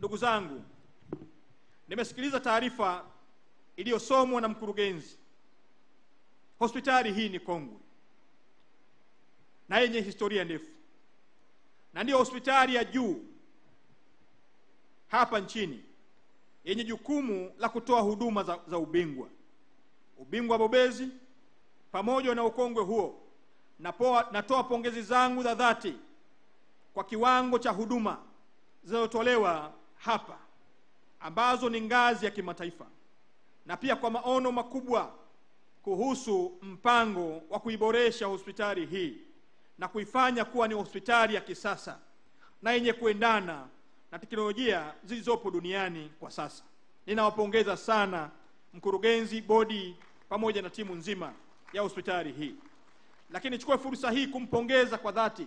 Ndugu zangu, nimesikiliza taarifa iliyosomwa na mkurugenzi. Hospitali hii ni kongwe na yenye historia ndefu, na ndiyo hospitali ya juu hapa nchini yenye jukumu la kutoa huduma za ubingwa bobezi. Pamoja na ukongwe huo, natoa pongezi zangu za dhati kwa kiwango cha huduma zinazotolewa hapa ambazo ni ngazi ya kimataifa, na pia kwa maono makubwa kuhusu mpango wa kuiboresha hospitali hii na kuifanya kuwa ni hospitali ya kisasa na yenye kuendana na teknolojia zilizopo duniani kwa sasa. Ninawapongeza sana mkurugenzi, bodi pamoja na timu nzima ya hospitali hii. Lakini nichukue fursa hii kumpongeza kwa dhati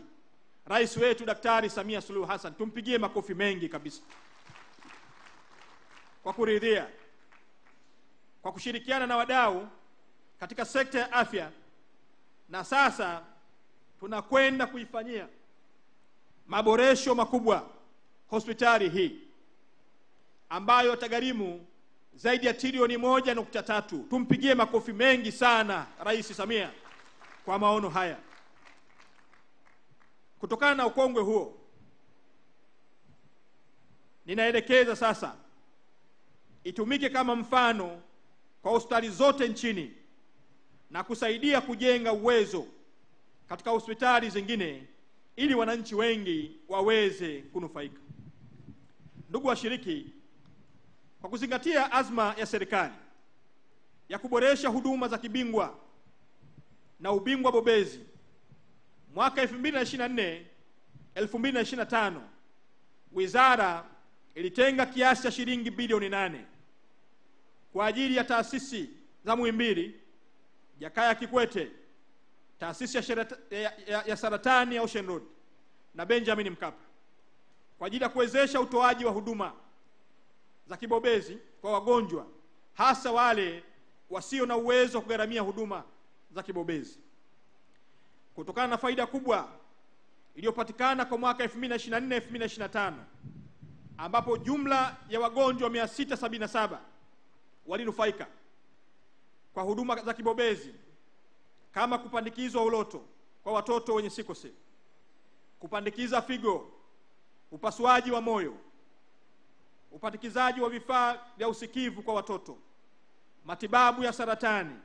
Rais wetu Daktari Samia Suluhu Hassan. Tumpigie makofi mengi kabisa kwa kuridhia, kwa kushirikiana na wadau katika sekta ya afya, na sasa tunakwenda kuifanyia maboresho makubwa hospitali hii ambayo yatagharimu zaidi ya trilioni 1.3. Tumpigie makofi mengi sana Rais Samia kwa maono haya. Kutokana na ukongwe huo, ninaelekeza sasa itumike kama mfano kwa hospitali zote nchini na kusaidia kujenga uwezo katika hospitali zingine ili wananchi wengi waweze kunufaika. Ndugu washiriki, kwa kuzingatia azma ya serikali ya kuboresha huduma za kibingwa na ubingwa bobezi, mwaka 2024-2025 wizara ilitenga kiasi cha shilingi bilioni 8 kwa ajili ya taasisi za Muhimbili, Jakaya Kikwete, taasisi ya saratani ya Ocean Road na Benjamin Mkapa, kwa ajili ya kuwezesha utoaji wa huduma za kibobezi kwa wagonjwa, hasa wale wasio na uwezo wa kugharamia huduma za kibobezi. Kutokana na faida kubwa iliyopatikana kwa mwaka 2024-2025, ambapo jumla ya wagonjwa 677 walinufaika kwa huduma za kibobezi kama kupandikizwa uloto kwa watoto wenye sikose, kupandikiza figo, upasuaji wa moyo, upandikizaji wa vifaa vya usikivu kwa watoto, matibabu ya saratani,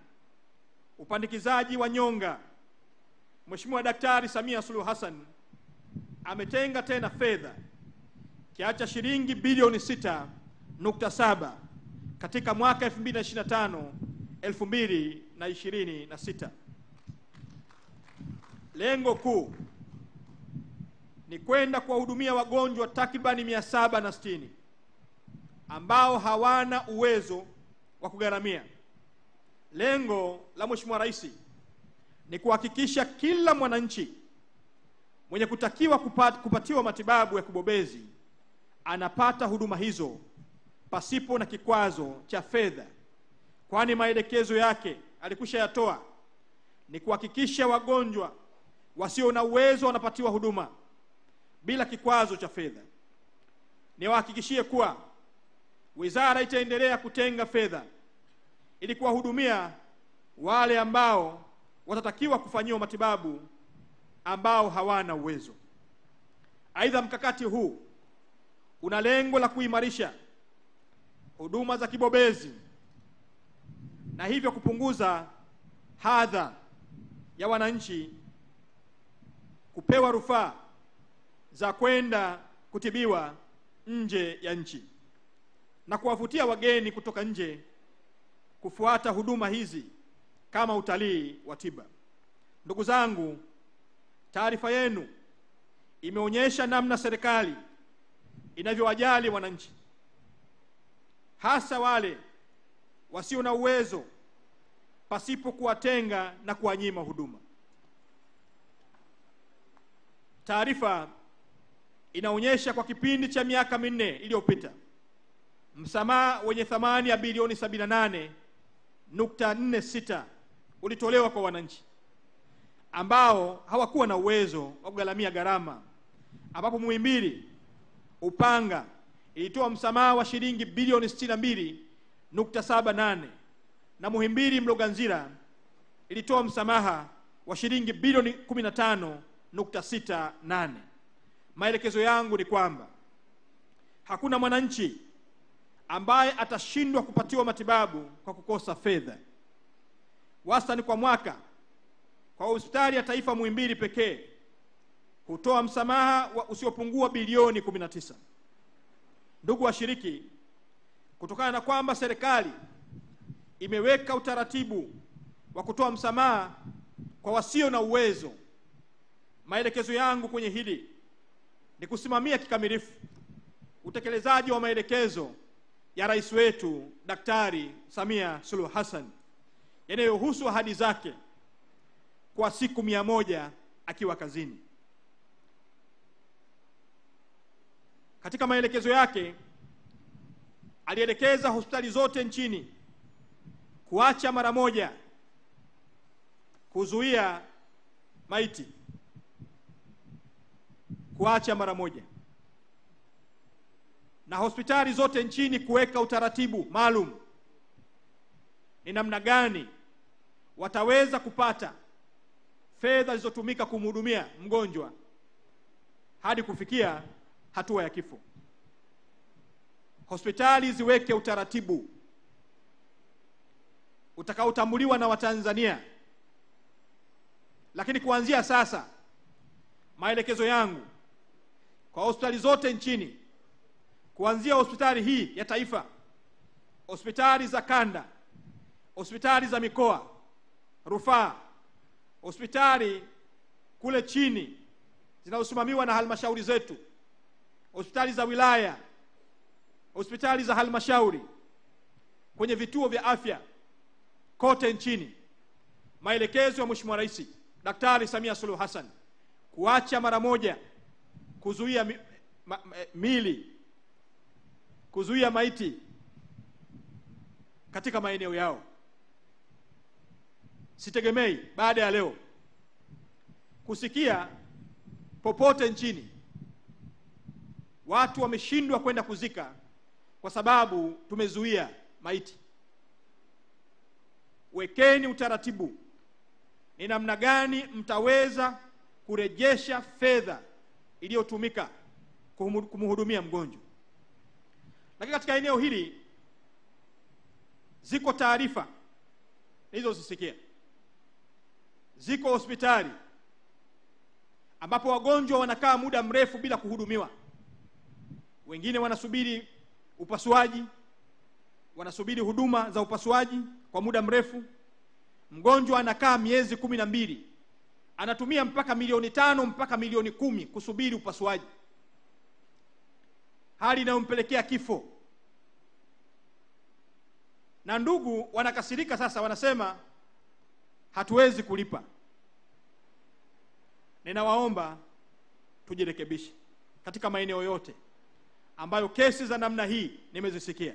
upandikizaji wa nyonga. Mheshimiwa Daktari Samia Suluhu Hassan ametenga tena fedha kiasi cha shilingi bilioni 6.7 katika mwaka 2025-2026. Lengo kuu ni kwenda kuwahudumia wagonjwa takribani 760 ambao hawana uwezo wa kugharamia. Lengo la Mheshimiwa Rais ni kuhakikisha kila mwananchi mwenye kutakiwa kupatiwa matibabu ya kibobezi anapata huduma hizo pasipo na kikwazo cha fedha, kwani maelekezo yake alikusha yatoa ni kuhakikisha wagonjwa wasio na uwezo wanapatiwa huduma bila kikwazo cha fedha. Niwahakikishie kuwa wizara itaendelea kutenga fedha ili kuwahudumia wale ambao watatakiwa kufanyiwa matibabu ambao hawana uwezo. Aidha, mkakati huu una lengo la kuimarisha huduma za kibobezi na hivyo kupunguza hadha ya wananchi kupewa rufaa za kwenda kutibiwa nje ya nchi na kuwavutia wageni kutoka nje kufuata huduma hizi kama utalii wa tiba. Ndugu zangu, taarifa yenu imeonyesha namna serikali inavyowajali wananchi, hasa wale wasio na uwezo, pasipo kuwatenga na kuwanyima huduma. Taarifa inaonyesha kwa kipindi cha miaka 4 iliyopita msamaha wenye thamani ya bilioni 78.46 ulitolewa kwa wananchi ambao hawakuwa na uwezo wa kugharamia gharama, ambapo Muhimbili, Upanga ilitoa msamaha wa shilingi bilioni 62.78 na Muhimbili Mloganzila ilitoa msamaha wa shilingi bilioni 15.68. Maelekezo yangu ni kwamba hakuna mwananchi ambaye atashindwa kupatiwa matibabu kwa kukosa fedha. Wastani kwa mwaka kwa hospitali ya taifa Muhimbili pekee hutoa msamaha usiopungua bilioni 19. Ndugu washiriki, kutokana na kwamba serikali imeweka utaratibu wa kutoa msamaha kwa wasio na uwezo, maelekezo yangu kwenye hili ni kusimamia kikamilifu utekelezaji wa maelekezo ya rais wetu Daktari Samia Suluhu Hassan yanayohusu ahadi zake kwa siku 100 akiwa kazini. Katika maelekezo yake alielekeza hospitali zote nchini kuacha mara moja kuzuia maiti, kuacha mara moja, na hospitali zote nchini kuweka utaratibu maalum ni namna gani wataweza kupata fedha zilizotumika kumhudumia mgonjwa hadi kufikia hatua ya kifo. Hospitali ziweke utaratibu utakaotambuliwa na Watanzania. Lakini kuanzia sasa, maelekezo yangu kwa hospitali zote nchini, kuanzia hospitali hii ya taifa, hospitali za kanda, hospitali za mikoa, rufaa, hospitali kule chini zinazosimamiwa na halmashauri zetu, hospitali za wilaya, hospitali za halmashauri, kwenye vituo vya afya kote nchini, maelekezo ya Mheshimiwa Rais Daktari Samia Suluhu Hassan kuacha mara moja kuzuia mili, kuzuia maiti katika maeneo yao. Sitegemei baada ya leo kusikia popote nchini watu wameshindwa kwenda kuzika kwa sababu tumezuia maiti. Wekeni utaratibu ni namna gani mtaweza kurejesha fedha iliyotumika kumhudumia mgonjwa. Lakini katika eneo hili ziko taarifa nilizozisikia, ziko hospitali ambapo wagonjwa wanakaa muda mrefu bila kuhudumiwa. Wengine wanasubiri upasuaji, wanasubiri huduma za upasuaji kwa muda mrefu. Mgonjwa anakaa miezi 12, anatumia mpaka milioni 5 mpaka milioni 10 kusubiri upasuaji, hali inayompelekea kifo. Na ndugu wanakasirika sasa, wanasema hatuwezi kulipa. Ninawaomba tujirekebishe katika maeneo yote ambayo kesi za namna hii nimezisikia.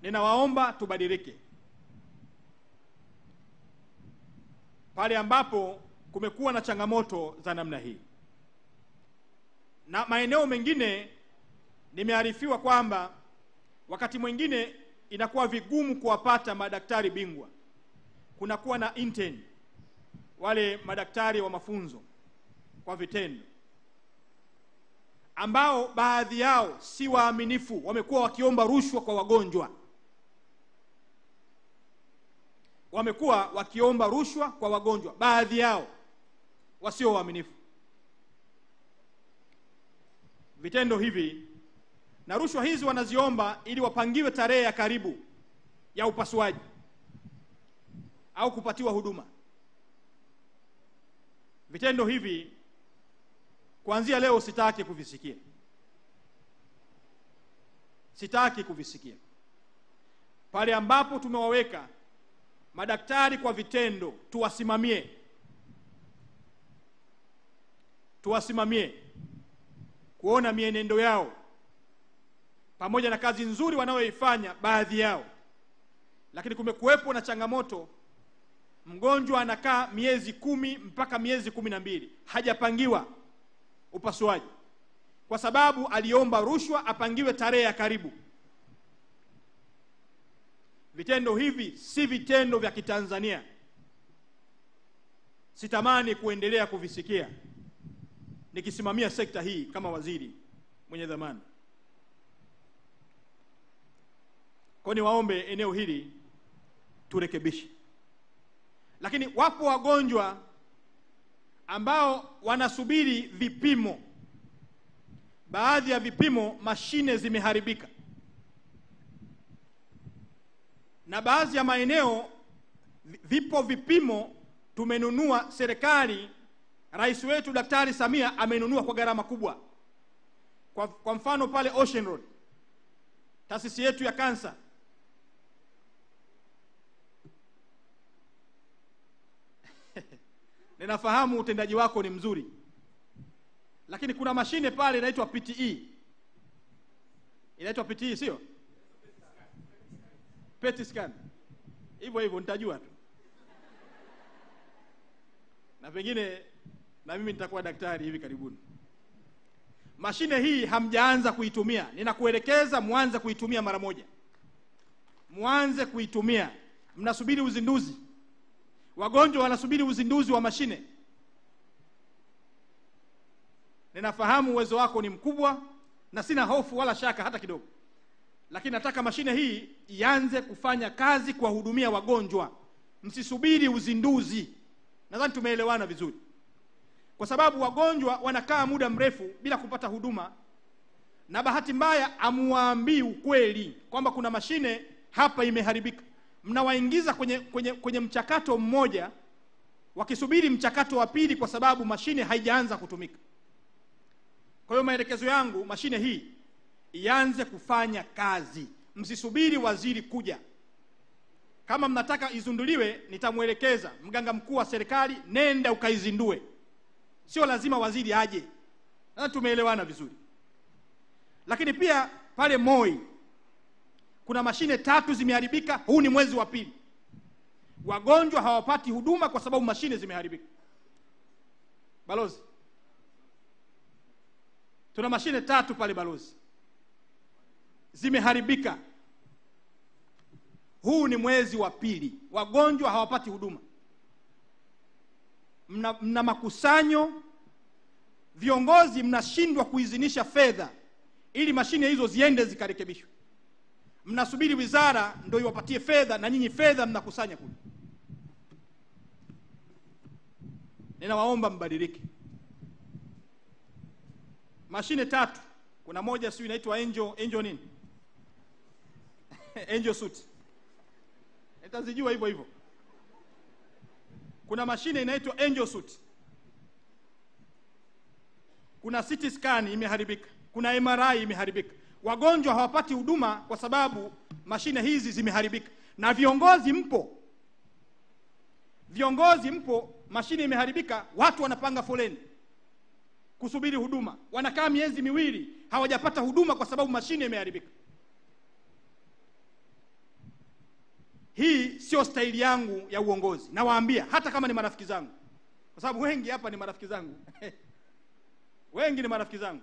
Ninawaomba tubadilike. Pale ambapo kumekuwa na changamoto za namna hii, na maeneo mengine nimearifiwa kwamba wakati mwingine inakuwa vigumu kuwapata madaktari bingwa, kunakuwa na intern, wale madaktari wa mafunzo kwa vitendo, ambao baadhi yao si waaminifu, wamekuwa wakiomba rushwa kwa wagonjwa. Wamekuwa wakiomba rushwa kwa wagonjwa, baadhi yao wasio waaminifu. Vitendo hivi na rushwa hizi wanaziomba ili wapangiwe tarehe ya karibu ya upasuaji au kupatiwa huduma. Vitendo hivi kuanzia leo sitaki kuvisikia. Sitaki kuvisikia. Pale ambapo tumewaweka madaktari kwa vitendo, tuwasimamie. Tuwasimamie kuona mienendo yao pamoja na kazi nzuri wanayoifanya baadhi yao. Lakini kumekuwepo na changamoto, mgonjwa anakaa miezi 10 mpaka miezi 12 hajapangiwa upasuaji. kwa sababu aliomba rushwa apangiwe tarehe ya karibu. Vitendo hivi si vitendo vya Kitanzania. Sitamani kuendelea kuvisikia nikisimamia sekta hii kama waziri mwenye dhamana. Kwa ni waombe eneo hili turekebishe. Lakini wapo wagonjwa ambao wanasubiri vipimo. Baadhi ya vipimo mashine zimeharibika, na baadhi ya maeneo vipo vipimo tumenunua, serikali, rais wetu Daktari Samia amenunua kwa gharama kubwa. Kwa mfano pale Ocean Road, taasisi yetu ya kansa, ninafahamu utendaji wako ni mzuri, lakini kuna mashine pale inaitwa PTE. Inaitwa PTE, sio? PET scan. Hivyo nitajua tu. Na pengine na mimi nitakuwa daktari hivi karibuni. Mashine hii hamjaanza kuitumia. Ninakuelekeza muanze kuitumia mara moja. Muanze kuitumia. Mnasubiri uzinduzi. Wagonjwa wanasubiri uzinduzi wa mashine. Ninafahamu uwezo wako ni mkubwa na sina hofu wala shaka hata kidogo. Lakini nataka mashine hii ianze kufanya kazi kwa hudumia wagonjwa. Msisubiri uzinduzi. Nadhani tumeelewana vizuri. Kwa sababu wagonjwa wanakaa muda mrefu bila kupata huduma, na bahati mbaya amuwaambii ukweli kwamba kuna mashine hapa imeharibika. Mnawaingiza kwenye mchakato mmoja wakisubiri mchakato wa pili kwa sababu mashine haijaanza kutumika. Kwa hiyo maelekezo yangu, mashine hii ianze kufanya kazi. Msisubiri waziri kuja. Kama mnataka izunduliwe, nitamuelekeza mganga mkuu wa serikali, nenda ukaizindue. Sio lazima waziri aje. Na tumeelewana vizuri. Lakini pia pale Moi kuna mashine 3 zimeharibika. Huu ni mwezi wa pili. Wagonjwa hawapati huduma kwa sababu mashine zimeharibika. Balozi, tuna mashine 3 pale Balozi zimeharibika. Huu ni mwezi wa pili. Wagonjwa hawapati huduma. Mna makusanyo, viongozi mnashindwa kuidhinisha fedha ili mashine hizo ziende zikarekebishwe. Mnasubiri wizara ndio iwapatie fedha, na nyinyi fedha mnakusanya kule. Ninawaomba mbadilike. Mashine 3, kuna moja sio inaitwa Angel nini? Angel suit. Nitazijua hivyo. Kuna mashine inaitwa Angel suit. Kuna CT scan imeharibika. Kuna MRI imeharibika. Wagonjwa hawapati huduma kwa sababu mashine hizi zimeharibika. Na viongozi mpo, mashine imeharibika, watu wanapanga foleni kusubiri huduma. Wanakaa miezi miwili hawajapata huduma kwa sababu mashine imeharibika. Hii sio staili yangu ya uongozi. Nawaambia hata kama ni marafiki zangu. Kwa sababu wengi hapa ni marafiki zangu. Wengi ni marafiki zangu.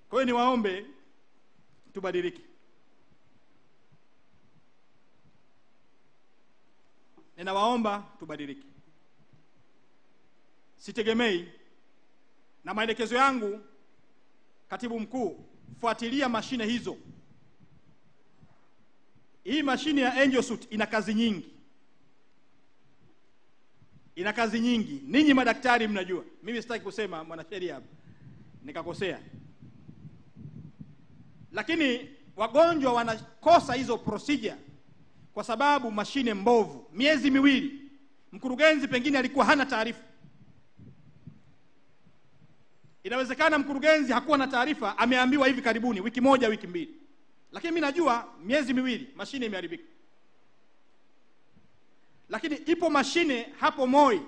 Kwa hiyo niwaombe tubadilike. Ninawaomba tubadilike. Sitegemei, na maelekezo yangu, katibu mkuu, fuatilia mashine hizo. Hii mashine ya Angel suit ina kazi nyingi. Ninyi madaktari mnajua. Mimi sitaki kusema mwanasheria hapa nikakosea. Lakini wagonjwa wanakosa hizo procedure kwa sababu mashine mbovu. Miezi miwili mkurugenzi pengine alikuwa hana taarifa. Inawezekana mkurugenzi hakuwa na taarifa, ameambiwa hivi karibuni, wiki moja, wiki mbili. Lakini mimi najua miezi miwili mashine imeharibika. Lakini ipo mashine hapo Moi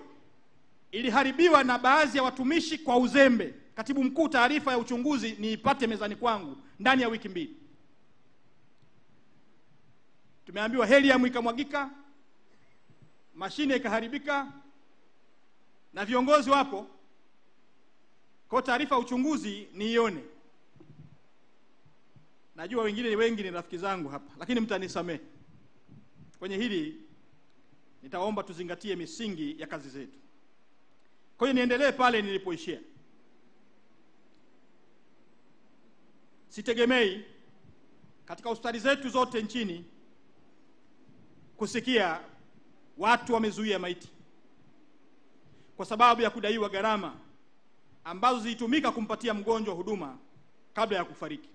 iliharibiwa na baadhi ya watumishi kwa uzembe. Katibu mkuu, taarifa ya uchunguzi niipate mezani kwangu ndani ya wiki mbili. Tumeambiwa helium ikamwagika, mashine ikaharibika, na viongozi wapo. Kwa taarifa ya uchunguzi niione. Najua wengi ni rafiki zangu hapa, lakini mtanisamehe. Kwenye hili nitaomba tuzingatie misingi ya kazi zetu. Kwa hiyo niendelee pale nilipoishia. Sitegemei katika hospitali zetu zote nchini kusikia watu wamezuia maiti kwa sababu ya kudaiwa gharama ambazo zilitumika kumpatia mgonjwa huduma kabla ya kufariki.